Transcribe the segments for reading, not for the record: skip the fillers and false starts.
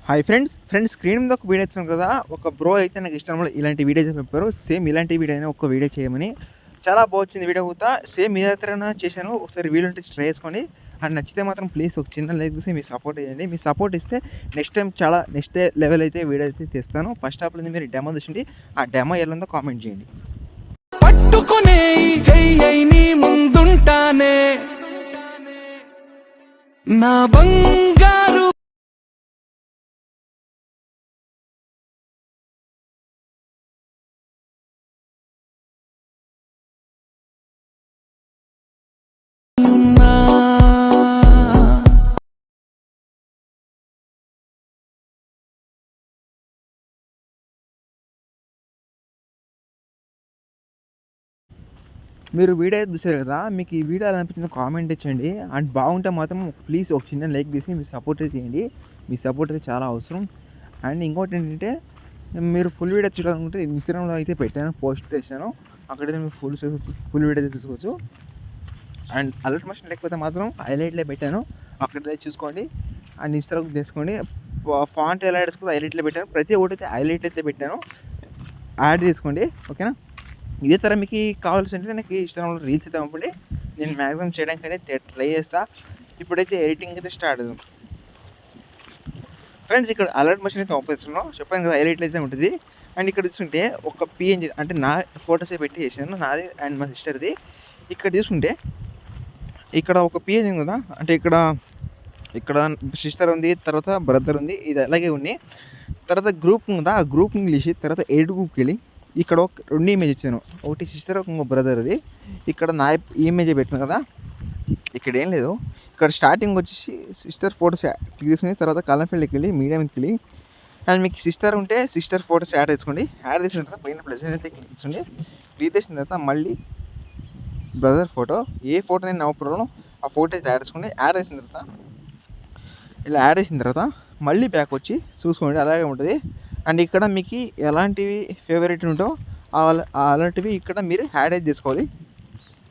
Hi friends screen మీద ఒక video ఇచ్చాను కదా. ఒక బ్రో అయితే నాకు ఇష్టం ఇలాంటి వీడియో చెప్పారు. సేమ్ ఇలాంటి వీడియో అయినా ఒక వీడియో చేయమని. చాలా బాగుంది వీడియో కూడా. సేమ్ మీ దగ్గర చేశాను. ఒకసారి వీడియో ఉంటే ట్రై చేసుకోండి. అండ్ నచ్చితే మాత్రం ప్లీజ్ ఒక చిన్న లైక్ చేసి మీ సపోర్ట్ చేయండి. మీ సపోర్ట్ ఇస్తే నెక్స్ట్ లెవెల్ అయితే వీడియో అయితే తెస్తాను. ఫస్ట్ హాఫ్ నుంచి మీరు డెమో చూసిండి. ఆ డెమో ఎలా ఉందో కామెంట్ చేయండి. పట్టుకునే చెయ్యి ముందుంటానే నా బంగారు మీరు వీడియో చూసారు కదా. మీకు ఈ వీడియో ఎలా అనిపించిందో కామెంట్ ఇచ్చండి. అండ్ బాగుంటే మాత్రం ప్లీజ్ ఒక చిన్న లైక్ తీసి మీ సపోర్ట్ అయితే చేయండి. మీ సపోర్ట్ అయితే చాలా అవసరం. అండ్ ఇంకోటి ఏంటంటే, మీరు ఫుల్ వీడియో చూడాలనుకుంటే ఇన్స్టాగ్రామ్లో అయితే పెట్టాను, పోస్ట్ చేశాను. అక్కడైతే మీరు ఫుల్ వీడియో అయితే చూసుకోవచ్చు. అండ్ అలర్ట్ మోషన్ లేకపోతే మాత్రం హైలైట్లో పెట్టాను, అక్కడైతే చూసుకోండి. అండ్ ఇన్స్టాగ్రామ్ తీసుకోండి. ఫాంట్ ఎలా వేసుకోవాలి హైలైట్లో పెట్టాను. ప్రతి ఒక్కటి అయితే హైలైట్ అయితే పెట్టాను. యాడ్ చేసుకోండి, ఓకేనా. ఇదే తర మీకు కావాల్సింటే నాకు ఇన్స్టాగ్రామ్లో రీల్స్ అయితే పంపండి. నేను మ్యాక్సిమం చేయడానికి అయితే ట్రై చేస్తా. ఇప్పుడైతే ఎడిటింగ్ అయితే స్టార్ట్ అవుతుంది ఫ్రెండ్స్. ఇక్కడ అలర్ట్ మోషన్ అయితే ఓపెన్ చేస్తున్నాం, చెప్పాను కదా, హైలైట్లు అయితే ఉంటుంది. అండ్ ఇక్కడ చూసుకుంటే ఒక పిఎన్జీ అంటే నా ఫొటోసే పెట్టి చేసాను, నాది అండ్ మా సిస్టర్ది. ఇక్కడ చూసుకుంటే ఇక్కడ ఒక పిఎన్జీ ఉంది కదా, అంటే ఇక్కడ సిస్టర్ ఉంది, తర్వాత బ్రదర్ ఉంది, ఇది అలాగే ఉంది. తర్వాత గ్రూప్ ఉందా, ఆ గ్రూప్ ఇంగ్లీష్, తర్వాత ఎయిడ్ గ్రూప్కి వెళ్ళి ఇక్కడ ఒక 2 ఇమేజ్ ఇచ్చాను. ఒకటి సిస్టర్, ఇంకో బ్రదర్ది. ఇక్కడ నా ఇమేజ్ పెట్టాను కదా. ఇక్కడ ఏం లేదు, ఇక్కడ స్టార్టింగ్ వచ్చేసి సిస్టర్ ఫోటోస్ క్లిక్ చేసుకుని తర్వాత కాలం ఫీల్డ్కి వెళ్ళి మీడియంకి వెళ్ళి అండ్ మీకు సిస్టర్ ఉంటే సిస్టర్ ఫోటోస్ యాడ్ చేసుకోండి. యాడ్ చేసిన తర్వాత పైన ప్లస్ అయితే క్లిక్ చేసుకోండి. క్లిక్ చేసిన తర్వాత మళ్ళీ బ్రదర్ ఫోటో, ఏ ఫోటో నేను నవ్వుతున్నానో ఆ ఫోటో అయితే యాడ్ చేసుకోండి. యాడ్ చేసిన తర్వాత ఇలా యాడ్ చేసిన తర్వాత మళ్ళీ బ్యాక్ వచ్చి చూసుకోండి, అలాగే ఉంటుంది. అండ్ ఇక్కడ మీకు ఎలాంటివి ఫేవరెట్ ఉంటో అలాంటివి ఇక్కడ మీరు యాడ్ అయితే చేసుకోవాలి,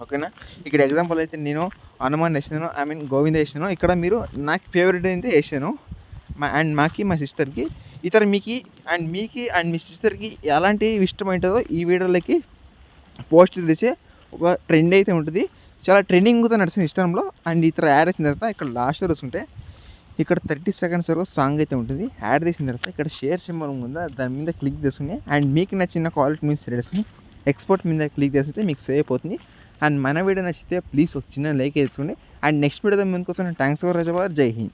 ఓకేనా. ఇక్కడ ఎగ్జాంపుల్ అయితే నేను హనుమాన్ వేసాను, గోవింద వేసాను. ఇక్కడ మీరు నాకు ఫేవరెట్ అయితే వేసాను. మా సిస్టర్కి ఇతర మీకు అండ్ మీ సిస్టర్కి ఎలాంటివి ఇష్టమైంటుందో ఈ వీడియోలకి పోస్ట్ చేసే ఒక ట్రెండ్ అయితే ఉంటుంది. చాలా ట్రెండింగ్తో నడిచిన ఇన్స్టాగ్రామ్లో. అండ్ ఇతర యాడ్ వేసిన తర్వాత ఇక్కడ లాస్ట్ వస్తుంటే ఇక్కడ 30 సెకండ్స్ వరకు సాంగ్ అయితే ఉంటుంది. యాడ్ చేసిన తర్వాత ఇక్కడ షేర్ సింబల్ ఉందా, దాని మీద క్లిక్ చేసుకుని అండ్ మీకు నచ్చిన క్వాలిటీ మీద సెలెక్ట్ చేసుకుని ఎక్స్పోర్ట్ మీద క్లిక్ చేసుకుంటే మీకు సేవ్ అయిపోతుంది. అండ్ మన వీడియో నచ్చితే ప్లీజ్ ఒక చిన్న లైక్ వేసుకోండి. అండ్ నెక్స్ట్ వీడియో ముందుకోసం thanks for watching. Jai Hind.